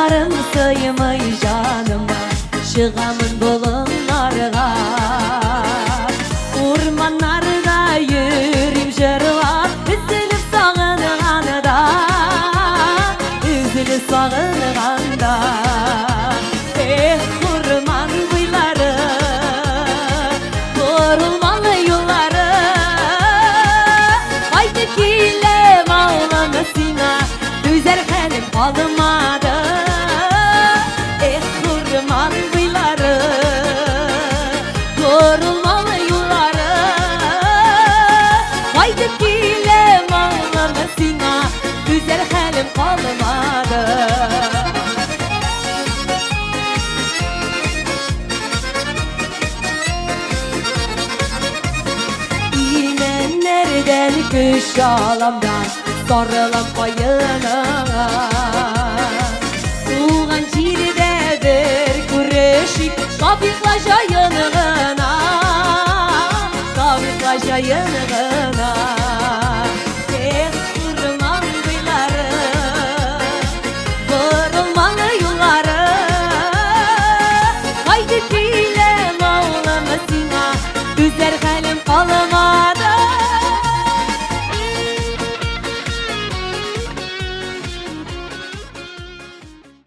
Yarım sığmay canıma, çıgamın bulunlarga. Urmanlarda yürüyüm jırlap, üzülüp sağınğanda, üzülüp sağınğanda. Kurman buyları, kurulmalı yolları. Haydi kilem ağlamasına, güzel halim kalmadı. Kurman buyları, kurulmalı yolları. Haydi kilem ağlamasına, güzel halim kalmadı. Nereden kış alamdan sarılıp bayılana. Soğan çiğdedir kureşik kapıklaşa yanığına, kapıklaşa yanığına. Kurman buyları, kurulmalı yolları. Haydi kilem ağlamasına, güzel halim kalma.